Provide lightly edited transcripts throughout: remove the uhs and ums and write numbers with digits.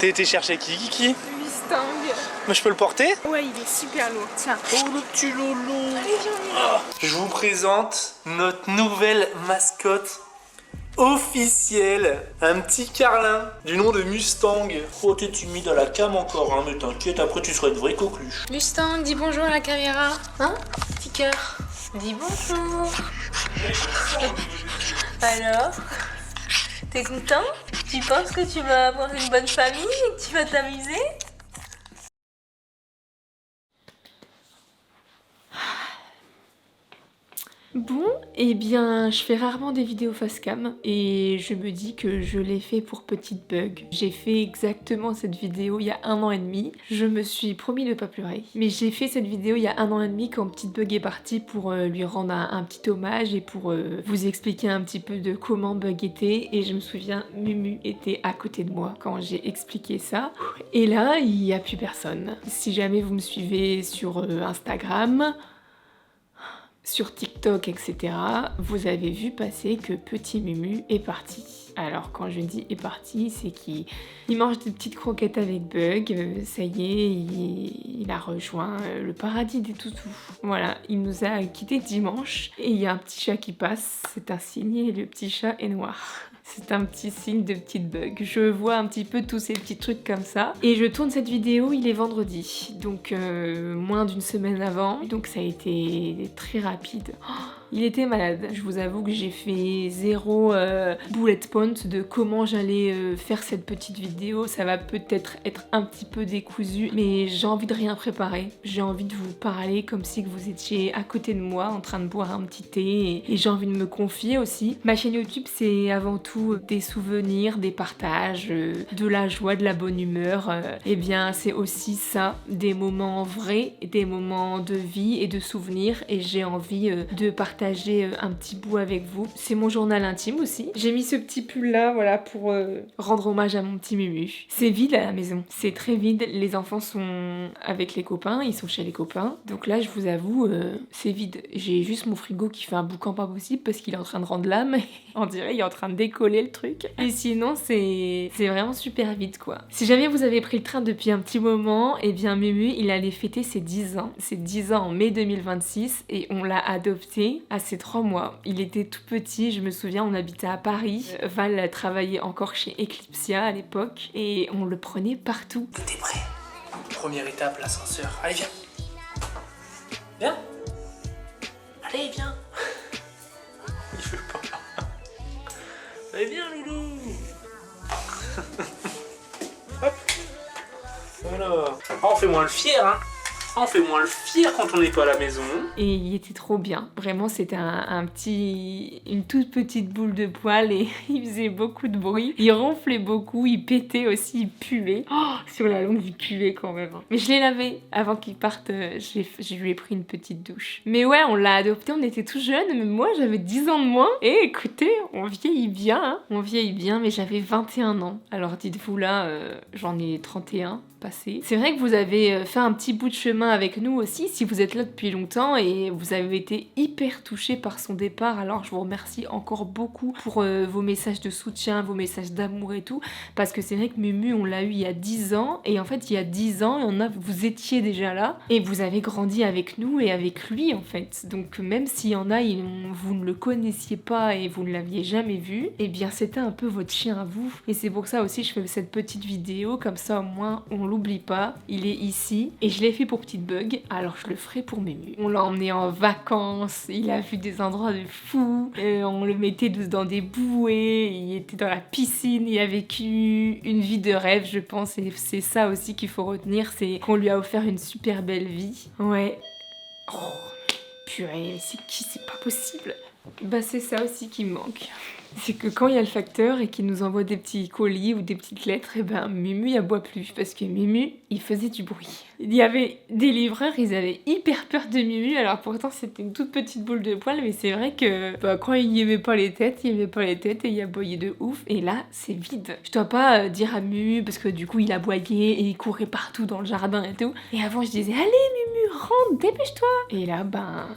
T'as été chercher qui, Kiki? Mustang. Moi je peux le porter? Ouais, il est super lourd. Tiens. Oh le petit loulou. Allez, viens. Je vous présente notre nouvelle mascotte officielle. Un petit carlin du nom de Mustang. Oh t'es timide à la cam encore, hein, mais t'inquiète, après tu seras une vraie coqueluche. Mustang, dis bonjour à la caméra. Hein? Petit cœur. Dis bonjour. Alors? T'es content? Tu penses que tu vas avoir une bonne famille et que tu vas t'amuser? Bon, eh bien, je fais rarement des vidéos face cam et je me dis que je l'ai fait pour Petite Bug. J'ai fait exactement cette vidéo il y a 1 an et demi. Je me suis promis de ne pas pleurer. Mais j'ai fait cette vidéo il y a 1 an et demi quand Petite Bug est partie pour lui rendre un petit hommage et pour vous expliquer un petit peu de comment Bug était. Et je me souviens, Mumu était à côté de moi quand j'ai expliqué ça. Et là, il n'y a plus personne. Si jamais vous me suivez sur Instagram, sur TikTok, etc., vous avez vu passer que Petit Mumu est parti. Alors quand je dis est parti, c'est qu'il mange des petites croquettes avec Bug, ça y est, il a rejoint le paradis des toutous. Voilà, il nous a quittés dimanche, et il y a un petit chat qui passe, c'est un signe, et le petit chat est noir. C'est un petit signe de Petite Bug. Je vois un petit peu tous ces petits trucs comme ça. Et je tourne cette vidéo, il est vendredi. Donc moins d'une semaine avant. Donc ça a été très rapide. Oh, il était malade. Je vous avoue que j'ai fait zéro bullet point de comment j'allais faire cette petite vidéo. Ça va peut-être être un petit peu décousu, mais j'ai envie de rien préparer. J'ai envie de vous parler comme si que vous étiez à côté de moi en train de boire un petit thé. Et j'ai envie de me confier aussi. Ma chaîne YouTube, c'est avant tout des souvenirs, des partages, de la joie, de la bonne humeur. Eh bien, c'est aussi ça, des moments vrais, des moments de vie et de souvenirs. Et j'ai envie de partager un petit bout avec vous. C'est mon journal intime aussi. J'ai mis ce petit pull là, voilà, pour rendre hommage à mon petit Mumu. C'est vide à la maison, c'est très vide. Les enfants sont avec les copains, ils sont chez les copains. Donc là, je vous avoue, c'est vide. J'ai juste mon frigo qui fait un boucan pas possible parce qu'il est en train de rendre l'âme. On dirait il est en train de décoller le truc. Et sinon, c'est vraiment super vite, quoi. Si jamais vous avez pris le train depuis un petit moment, eh bien Mumu, il allait fêter ses 10 ans. Ses 10 ans en mai 2026 et on l'a adopté à ses 3 mois. Il était tout petit, je me souviens, on habitait à Paris. Val travaillait encore chez Eclipsia à l'époque et on le prenait partout. T'es prêt? Première étape, l'ascenseur. Allez, viens. Viens. Allez, viens. Il veut pas. Allez, viens, loulou. Hop. Voilà. Oh, on fait moins le fier, hein. On fait moins le fier quand on n'est pas à la maison. Et il était trop bien. Vraiment, c'était une toute petite boule de poil et il faisait beaucoup de bruit. Il ronflait beaucoup, il pétait aussi, il puait. Oh, sur la longue, il puait quand même. Mais je l'ai lavé avant qu'il parte. Je lui ai pris une petite douche. Mais ouais, on l'a adopté, on était tout jeunes. Mais moi, j'avais 10 ans de moins. Et écoutez, on vieillit bien. Hein. On vieillit bien, mais j'avais 21 ans. Alors dites-vous là, j'en ai 31. Passé. C'est vrai que vous avez fait un petit bout de chemin avec nous aussi, si vous êtes là depuis longtemps et vous avez été hyper touchés par son départ, alors je vous remercie encore beaucoup pour vos messages de soutien, vos messages d'amour et tout, parce que c'est vrai que Mumu, on l'a eu il y a 10 ans, et en fait il y a 10 ans, vous étiez déjà là, et vous avez grandi avec nous et avec lui en fait, donc même s'il y en a, vous ne le connaissiez pas et vous ne l'aviez jamais vu, et bien c'était un peu votre chien à vous, et c'est pour ça aussi je fais cette petite vidéo, comme ça au moins on l'oublie pas, il est ici et je l'ai fait pour Petite Bug, alors je le ferai pour Mumu. On l'a emmené en vacances, il a vu des endroits de fou, on le mettait dans des bouées, il était dans la piscine, il a vécu une vie de rêve je pense et c'est ça aussi qu'il faut retenir, c'est qu'on lui a offert une super belle vie. Ouais. Oh, purée, mais c'est pas possible. Bah c'est ça aussi qui me manque. C'est que quand il y a le facteur et qu'il nous envoie des petits colis ou des petites lettres, et ben Mumu il aboie plus parce que Mumu il faisait du bruit. Il y avait des livreurs, ils avaient hyper peur de Mumu, alors pourtant c'était une toute petite boule de poil, mais c'est vrai que quand il y aimait pas les têtes, il aimait pas les têtes et il aboyait de ouf, et là c'est vide. Je dois pas dire à Mumu parce que du coup il aboyait et il courait partout dans le jardin et tout. Et avant je disais allez Mumu rentre, dépêche-toi. Et là bah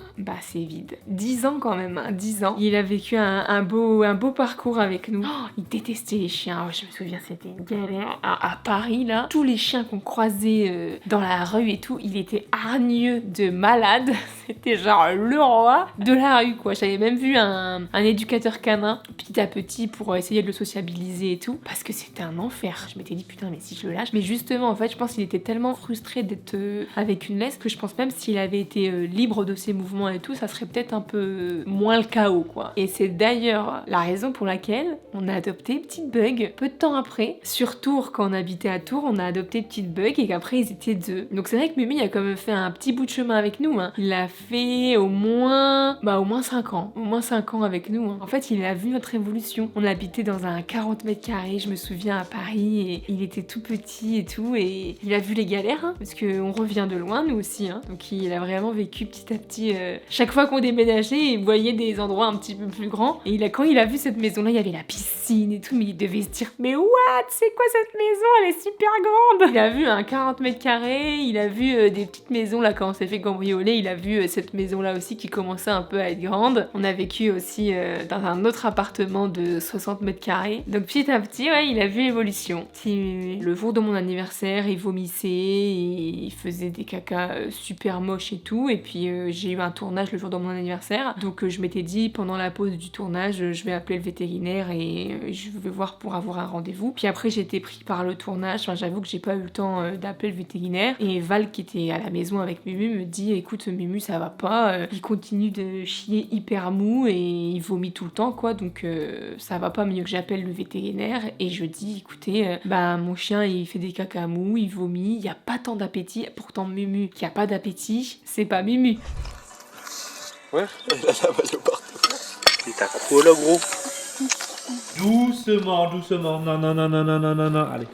c'est vide. 10 ans quand même, hein, 10 ans. Il a vécu un beau beau parcours avec nous. Oh, il détestait les chiens. Je me souviens, c'était une galère. À Paris, là, tous les chiens qu'on croisait dans la rue et tout, il était hargneux de malade. C'était genre le roi de la rue, quoi. J'avais même vu un éducateur canin, petit à petit, pour essayer de le sociabiliser et tout, parce que c'était un enfer. Je m'étais dit, putain, mais si je le lâche. Mais justement, en fait, je pense qu'il était tellement frustré d'être avec une laisse que je pense même s'il avait été libre de ses mouvements et tout, ça serait peut-être un peu moins le chaos, quoi. Et c'est d'ailleurs la raison pour laquelle on a adopté Petite Bug peu de temps après. Sur Tours, quand on habitait à Tours, on a adopté Petite Bug et qu'après ils étaient deux. Donc c'est vrai que Mimi a quand même fait un petit bout de chemin avec nous, hein. Il a fait au moins 5 ans. Au moins 5 ans avec nous, hein. En fait, il a vu notre évolution. On habitait dans un 40 mètres carrés, je me souviens, à Paris, et il était tout petit et tout, et il a vu les galères, hein, parce qu'on revient de loin, nous aussi, hein. Donc il a vraiment vécu petit à petit. Chaque fois qu'on déménageait, il voyait des endroits un petit peu plus grands. Et quand il a vu cette maison-là, il y avait la piscine et tout, mais il devait se dire, mais what, c'est quoi cette maison? Elle est super grande. Il a vu un 40 mètres carrés, il a vu des petites maisons là quand on s'est fait cambrioler, il a vu cette maison-là aussi qui commençait un peu à être grande. On a vécu aussi dans un autre appartement de 60 mètres carrés. Donc petit à petit, ouais, il a vu l'évolution. Le jour de mon anniversaire, il vomissait, il faisait des cacas super moches et tout. Et puis j'ai eu un tournage le jour de mon anniversaire. Donc je m'étais dit, pendant la pause du tournage, je vais appeler le vétérinaire et je vais voir pour avoir un rendez-vous. Puis après, j'ai été pris par le tournage. Enfin, j'avoue que j'ai pas eu le temps d'appeler le vétérinaire. Et Val, qui était à la maison avec Mumu, me dit, écoute Mumu, ça va pas. Il continue de chier hyper mou et il vomit tout le temps, quoi. Donc ça va pas, mieux que j'appelle le vétérinaire. Et je dis, écoutez, mon chien, il fait des caca mou, il vomit, il y a pas tant d'appétit. Pourtant, Mumu, qui a pas d'appétit, c'est pas Mumu. Ouais, il a la maillot partout. Il t'a quoi là, gros? Doucement, doucement. Non, non, non, non, non, non, non, non. Allez.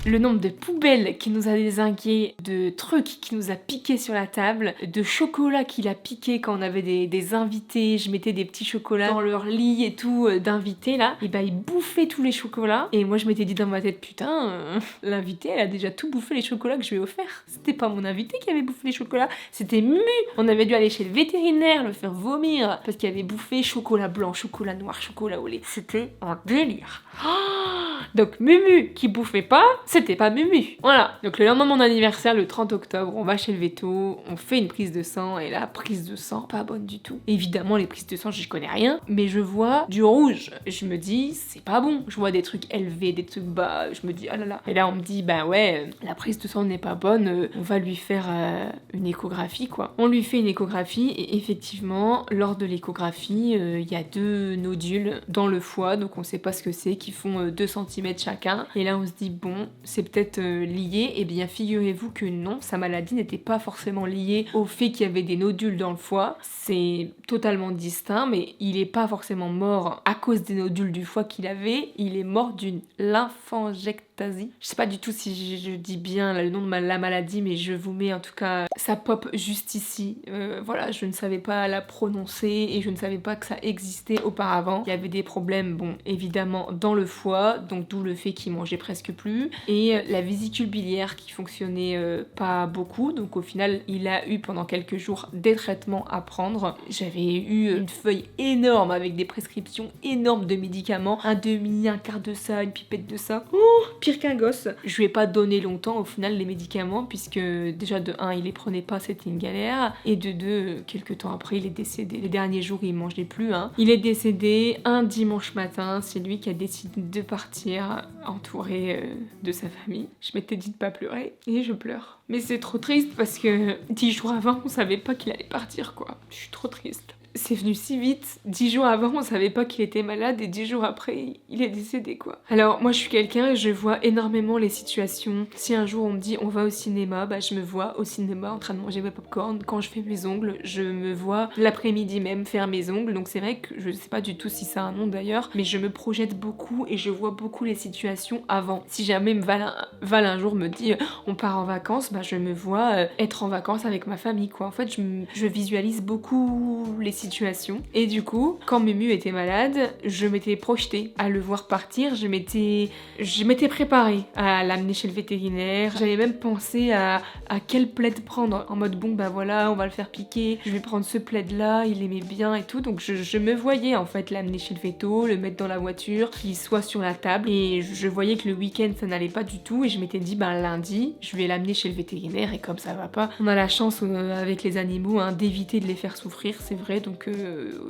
Le nombre de poubelles qui nous a dézingué, de trucs qui nous a piqué sur la table, de chocolat qu'il a piqué quand on avait des invités, je mettais des petits chocolats dans leur lit et tout, d'invités là, et il bouffait tous les chocolats. Et moi je m'étais dit dans ma tête, putain, l'invité elle a déjà tout bouffé les chocolats que je lui ai offerts. C'était pas mon invité qui avait bouffé les chocolats, c'était Mumu. On avait dû aller chez le vétérinaire, le faire vomir, parce qu'il avait bouffé chocolat blanc, chocolat noir, chocolat au lait. C'était un délire. Donc Mumu qui bouffait pas, c'était pas Mumu. Voilà. Donc le lendemain de mon anniversaire, le 30 octobre, on va chez le véto, on fait une prise de sang, et la prise de sang, pas bonne du tout. Évidemment, les prises de sang, j'y connais rien, mais je vois du rouge. Je me dis, c'est pas bon. Je vois des trucs élevés, des trucs bas, je me dis, ah là là. Et là, on me dit, bah ouais, la prise de sang n'est pas bonne, on va lui faire une échographie, quoi. On lui fait une échographie, et effectivement, lors de l'échographie, il y a 2 nodules dans le foie, donc on sait pas ce que c'est, qui font 2 cm chacun. Et là, on se dit, bon, c'est peut-être lié. Et bien, figurez-vous que non, sa maladie n'était pas forcément liée au fait qu'il y avait des nodules dans le foie. C'est totalement distinct, mais il est pas forcément mort à cause des nodules du foie qu'il avait. Il est mort d'une lymphangectasie. Je sais pas du tout si je dis bien le nom de la maladie, mais je vous mets en tout cas, ça pop juste ici. Voilà, je ne savais pas la prononcer et je ne savais pas que ça existait auparavant. Il y avait des problèmes, bon, évidemment, dans le foie, donc d'où le fait qu'il mangeait presque plus, et la vésicule biliaire qui fonctionnait pas beaucoup, donc au final il a eu pendant quelques jours des traitements à prendre. J'avais eu une feuille énorme avec des prescriptions énormes de médicaments, un demi, un quart de ça, une pipette de ça, pire qu'un gosse. Je lui ai pas donné longtemps au final les médicaments, puisque déjà de 1 il les prenait pas, c'était une galère, et de 2 quelques temps après il est décédé. Les derniers jours il mangeait plus, hein. Il est décédé un dimanche matin, c'est lui qui a décidé de partir entouré de sa famille. Je m'étais dit de pas pleurer et je pleure. Mais c'est trop triste parce que 10 jours avant, on savait pas qu'il allait partir, quoi. Je suis trop triste. C'est venu si vite. 10 jours avant, on savait pas qu'il était malade et 10 jours après, il est décédé, quoi. Alors, moi, je suis quelqu'un et je vois énormément les situations. Si un jour on me dit on va au cinéma, je me vois au cinéma en train de manger mes popcorn. Quand je fais mes ongles, je me vois l'après-midi même faire mes ongles. Donc c'est vrai que je sais pas du tout si ça a un nom d'ailleurs, mais je me projette beaucoup et je vois beaucoup les situations avant. Si jamais Val un jour me dit on part en vacances, je me vois être en vacances avec ma famille, quoi. En fait, je visualise beaucoup les situations situation. Et du coup, quand Mumu était malade, je m'étais projetée à le voir partir. Je m'étais préparée à l'amener chez le vétérinaire. J'avais même pensé à quel plaid prendre. En mode bon bah voilà, on va le faire piquer. Je vais prendre ce plaid là, il aimait bien et tout. Donc je me voyais en fait l'amener chez le véto, le mettre dans la voiture, qu'il soit sur la table. Et je voyais que le week-end ça n'allait pas du tout. Et je m'étais dit bah lundi, je vais l'amener chez le vétérinaire et comme ça va pas. On a la chance avec les animaux hein, d'éviter de les faire souffrir, c'est vrai. Donc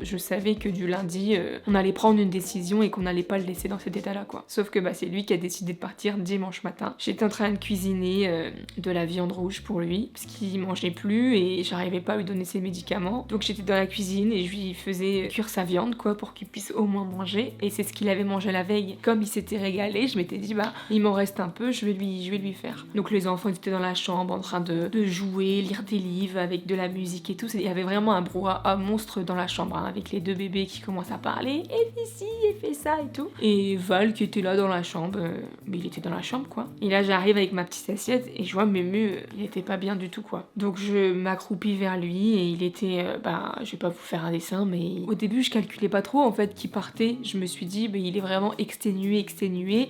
je savais que du lundi, on allait prendre une décision et qu'on n'allait pas le laisser dans cet état-là quoi. Sauf que bah c'est lui qui a décidé de partir dimanche matin. J'étais en train de cuisiner de la viande rouge pour lui parce qu'il mangeait plus et j'arrivais pas à lui donner ses médicaments. Donc j'étais dans la cuisine et je lui faisais cuire sa viande quoi pour qu'il puisse au moins manger. Et c'est ce qu'il avait mangé la veille. Comme il s'était régalé, je m'étais dit bah il m'en reste un peu, je vais lui faire. Donc les enfants ils étaient dans la chambre en train de jouer, lire des livres avec de la musique et tout. Il y avait vraiment un brouhaha monstre dans la chambre hein, avec les deux bébés qui commencent à parler et fais ci et fais ça et tout. Et Val qui était là dans la chambre, mais il était dans la chambre quoi. Et là j'arrive avec ma petite assiette et je vois Mumu, il était pas bien du tout quoi. Donc je m'accroupis vers lui et il était, je vais pas vous faire un dessin mais au début je calculais pas trop en fait qu'il partait. Je me suis dit il est vraiment exténué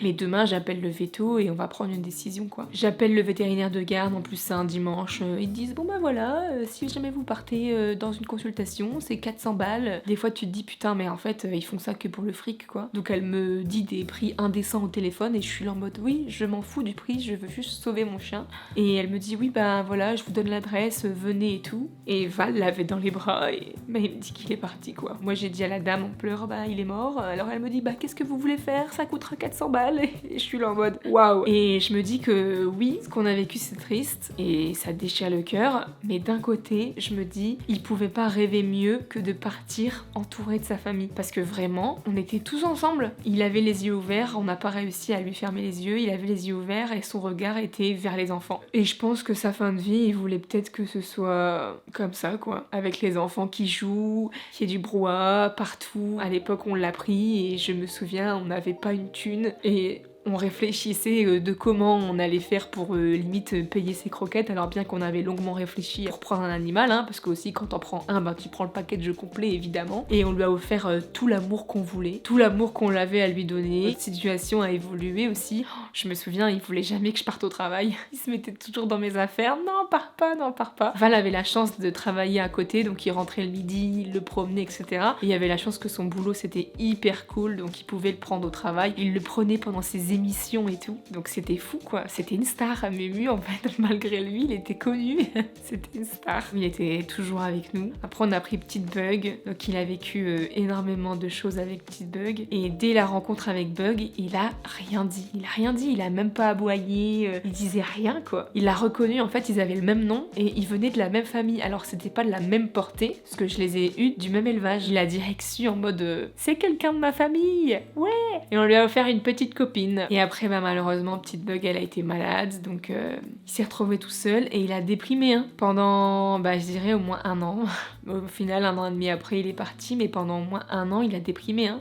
mais demain j'appelle le véto et on va prendre une décision quoi. J'appelle le vétérinaire de garde, en plus c'est un dimanche, ils disent bon bah voilà, si jamais vous partez dans une consultation c'est 400 balles. Des fois tu te dis putain mais en fait ils font ça que pour le fric quoi. Donc elle me dit des prix indécents au téléphone et je suis là en mode oui je m'en fous du prix, je veux juste sauver mon chien. Et elle me dit oui bah voilà je vous donne l'adresse, venez et tout. Et Val l'avait dans les bras et il me dit qu'il est parti quoi. Moi j'ai dit à la dame en pleurs bah il est mort. Alors elle me dit bah qu'est-ce que vous voulez faire, ça coûtera 400 balles. Et je suis là en mode waouh. Et je me dis que oui ce qu'on a vécu c'est triste et ça déchire le cœur, mais d'un côté je me dis il pouvait pas rêver mieux que de partir entouré de sa famille parce que vraiment on était tous ensemble. Il avait les yeux ouverts, on n'a pas réussi à lui fermer les yeux, il avait les yeux ouverts et son regard était vers les enfants. Et je pense que sa fin de vie il voulait peut-être que ce soit comme ça quoi, avec les enfants qui jouent, qu'il y ait du brouhaha partout. À l'époque on l'a pris et je me souviens on n'avait pas une thune et on réfléchissait de comment on allait faire pour limite payer ses croquettes, alors bien qu'on avait longuement réfléchi pour prendre un animal, hein, parce que aussi quand t'en prends un, tu prends le package complet évidemment, et on lui a offert tout l'amour qu'on voulait, tout l'amour qu'on l'avait à lui donner. Notre situation a évolué aussi. Je me souviens, il voulait jamais que je parte au travail, il se mettait toujours dans mes affaires, non pars pas. Val avait la chance de travailler à côté, donc il rentrait le midi, il le promenait, etc. Et il y avait la chance que son boulot c'était hyper cool, donc il pouvait le prendre au travail, il le prenait pendant ses émissions et tout, donc c'était fou quoi, c'était une star à Mumu en fait, malgré lui il était connu, c'était une star. Il était toujours avec nous. Après on a pris Petite Bug, donc il a vécu énormément de choses avec Petite Bug, et dès la rencontre avec Bug, il a rien dit, il a même pas aboyé, il disait rien quoi. Il l'a reconnu, en fait ils avaient le même nom et ils venaient de la même famille, alors c'était pas de la même portée, parce que je les ai eus du même élevage. Il a direct su en mode c'est quelqu'un de ma famille, ouais. Et on lui a offert une petite copine. Et après malheureusement Petite Bug elle a été malade, donc il s'est retrouvé tout seul et il a déprimé hein, pendant je dirais au moins 1 an. Au final 1 an et demi après il est parti, mais pendant au moins 1 an il a déprimé hein.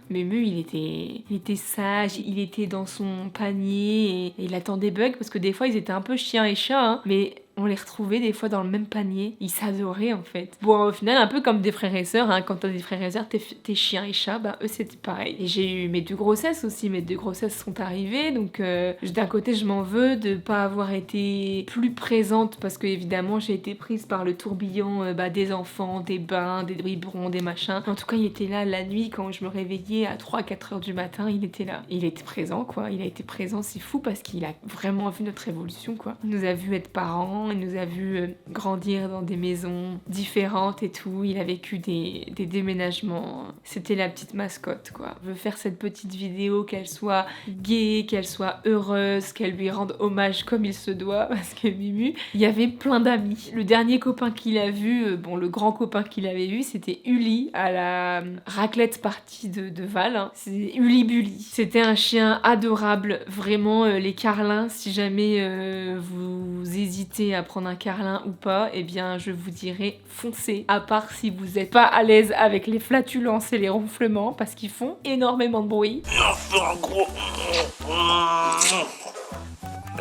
Mumu il était sage, il était dans son panier et il attendait Bug parce que des fois ils étaient un peu chien et chat hein, mais on les retrouvait des fois dans le même panier. Ils s'adoraient en fait. Bon, au final, un peu comme des frères et sœurs. Hein. Quand t'as des frères et sœurs, t'es chien et chat, eux c'était pareil. Et j'ai eu mes 2 grossesses aussi. Mes 2 grossesses sont arrivées. Donc d'un côté, je m'en veux de pas avoir été plus présente parce que évidemment, j'ai été prise par le tourbillon des enfants, des bains, des biberons, des machins. En tout cas, il était là la nuit quand je me réveillais à 3-4 heures du matin. Il était là. Il était présent quoi. Il a été présent. C'est fou parce qu'il a vraiment vu notre évolution quoi. Il nous a vu être parents. Il nous a vu grandir dans des maisons différentes et tout. Il a vécu des déménagements. C'était la petite mascotte, quoi. Je veux faire cette petite vidéo, qu'elle soit gaie, qu'elle soit heureuse, qu'elle lui rende hommage comme il se doit, parce que Mumu, il y avait plein d'amis. Le dernier copain qu'il a vu, le grand copain qu'il avait vu, c'était Uli, à la raclette party de Val. Hein. C'est Uli Bully. C'était un chien adorable. Vraiment, les carlins, si jamais vous hésitez à prendre un carlin ou pas, eh bien je vous dirais foncez, à part si vous n'êtes pas à l'aise avec les flatulences et les ronflements parce qu'ils font énormément de bruit.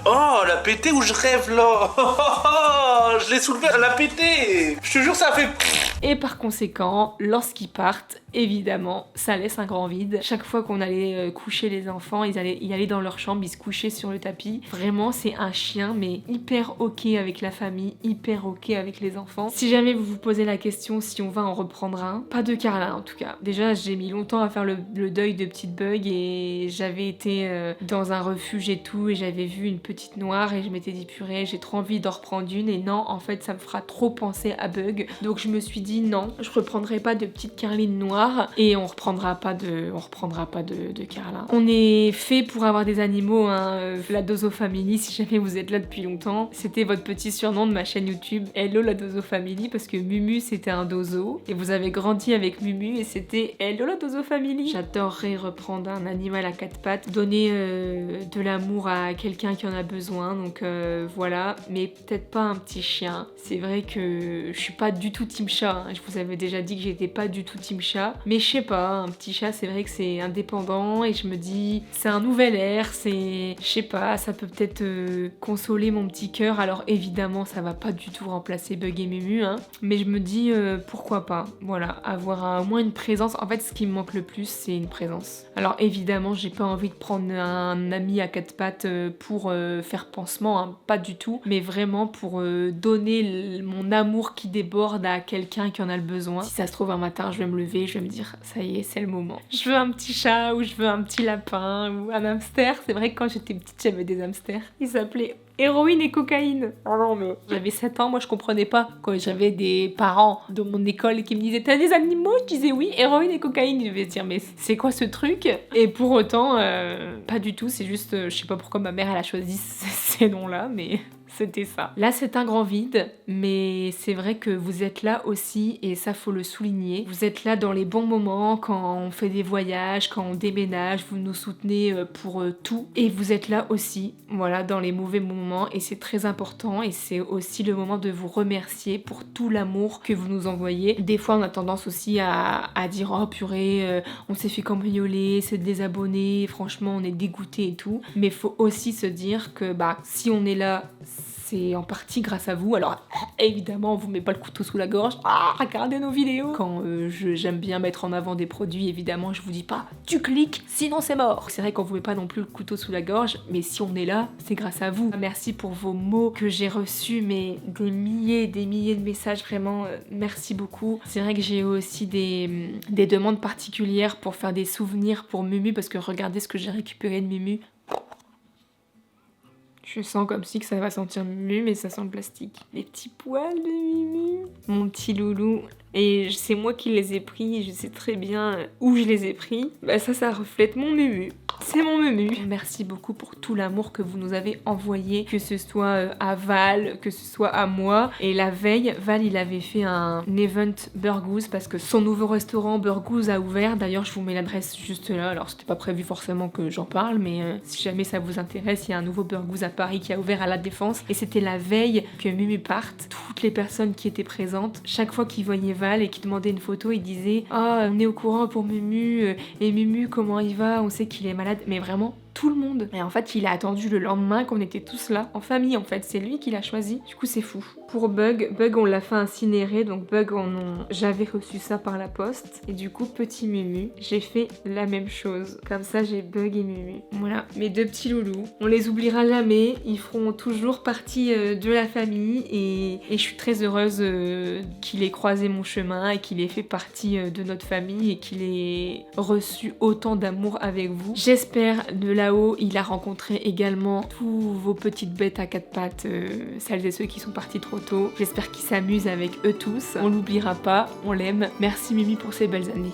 Oh, elle a pété où je rêve là. Je l'ai soulevé, elle a pété. Je te jure ça a fait... Et par conséquent, lorsqu'ils partent, évidemment, ça laisse un grand vide. Chaque fois qu'on allait coucher les enfants, ils allaient dans leur chambre, ils se couchaient sur le tapis. Vraiment, c'est un chien, mais hyper ok avec la famille, hyper ok avec les enfants. Si jamais vous vous posez la question si on va en reprendre un, pas de Carla en tout cas. Déjà, j'ai mis longtemps à faire le deuil de petite Bug et j'avais été dans un refuge et tout et j'avais vu une petite noire et je m'étais dit purée, j'ai trop envie d'en reprendre une et non, en fait, ça me fera trop penser à Bug. Donc je me suis dit non, je reprendrai pas de petite Carline noire et on reprendra pas de Carla. On est fait pour avoir des animaux, hein, la Dozo Family, si jamais vous êtes là depuis longtemps. C'était votre petit surnom de ma chaîne YouTube, Hello la Dozo Family, parce que Mumu c'était un dozo et vous avez grandi avec Mumu et c'était Hello la Dozo Family. J'adorerais reprendre un animal à quatre pattes, donner de l'amour à quelqu'un qui en a besoin, donc voilà, mais peut-être pas un petit chien. C'est vrai que je suis pas du tout team chat, hein. Je vous avais déjà dit que j'étais pas du tout team chat, mais je sais pas, un petit chat c'est vrai que c'est indépendant et je me dis c'est un nouvel air, c'est, je sais pas, ça peut peut-être consoler mon petit cœur. Alors évidemment ça va pas du tout remplacer Bug et Mumu, hein, mais je me dis pourquoi pas, voilà, avoir au moins une présence. En fait ce qui me manque le plus c'est une présence. Alors évidemment j'ai pas envie de prendre un ami à quatre pattes pour faire pansement, hein, pas du tout, mais vraiment pour donner mon amour qui déborde à quelqu'un qui en a le besoin. Si ça se trouve un matin je vais me lever, je vais me dire ça y est c'est le moment. Je veux un petit chat ou je veux un petit lapin ou un hamster. C'est vrai que quand j'étais petite j'avais des hamsters. Ils s'appelaient Héroïne et Cocaïne. Ah non mais j'avais 7 ans, moi je comprenais pas. Quand j'avais des parents de mon école qui me disaient t'as des animaux? Je disais oui, Héroïne et Cocaïne. Ils devaient se dire mais c'est quoi ce truc? Et pour autant, pas du tout, c'est juste, je sais pas pourquoi ma mère elle a choisi ces noms-là, mais... c'était ça. Là, c'est un grand vide, mais c'est vrai que vous êtes là aussi, et ça, faut le souligner. Vous êtes là dans les bons moments, quand on fait des voyages, quand on déménage, vous nous soutenez pour tout. Et vous êtes là aussi, voilà, dans les mauvais moments, et c'est très important, et c'est aussi le moment de vous remercier pour tout l'amour que vous nous envoyez. Des fois, on a tendance aussi à dire « Oh purée, on s'est fait cambrioler, c'est désabonné, franchement, on est dégoûté et tout. » Mais faut aussi se dire que, bah, si on est là, c'est en partie grâce à vous. Alors évidemment on vous met pas le couteau sous la gorge, regardez nos vidéos. Quand j'aime bien mettre en avant des produits, évidemment je vous dis pas tu cliques sinon c'est mort. C'est vrai qu'on vous met pas non plus le couteau sous la gorge, mais si on est là c'est grâce à vous. Merci pour vos mots que j'ai reçus, mais des milliers de messages, vraiment merci beaucoup. C'est vrai que j'ai aussi des demandes particulières pour faire des souvenirs pour Mumu, parce que regardez ce que j'ai récupéré de Mumu. Je sens comme si que ça va sentir Mumu, mais ça sent le plastique. Les petits poils de Mumu. Mon petit loulou. Et c'est moi qui les ai pris, je sais très bien où je les ai pris. Bah ça reflète mon Mumu. C'est mon Mumu. Merci beaucoup pour tout l'amour que vous nous avez envoyé, que ce soit à Val, que ce soit à moi. Et la veille, Val il avait fait un event Burgooz parce que son nouveau restaurant Burgooz a ouvert. D'ailleurs je vous mets l'adresse juste là, alors c'était pas prévu forcément que j'en parle, mais si jamais ça vous intéresse, il y a un nouveau Burgooz à Paris qui a ouvert à la Défense. Et c'était la veille que Mumu parte. Toutes les personnes qui étaient présentes, chaque fois qu'ils voyaient Val et qu'ils demandaient une photo, ils disaient « Ah, on est au courant pour Mumu, et Mumu comment il va, on sait qu'il est malade », mais vraiment tout le monde. Et en fait, il a attendu le lendemain qu'on était tous là, en famille en fait, c'est lui qui l'a choisi. Du coup, c'est fou. Pour Bug, on l'a fait incinérer, donc Bug, j'avais reçu ça par la poste. Et du coup, petit Mumu, j'ai fait la même chose. Comme ça, j'ai Bug et Mumu. Voilà, mes deux petits loulous. On les oubliera jamais, ils feront toujours partie de la famille. Et je suis très heureuse qu'il ait croisé mon chemin et qu'il ait fait partie de notre famille et qu'il ait reçu autant d'amour avec vous. J'espère de là-haut, il a rencontré également tous vos petites bêtes à quatre pattes, celles et ceux qui sont partis trop tôt. J'espère qu'il s'amuse avec eux tous. On l'oubliera pas, on l'aime. Merci Mimi pour ces belles années.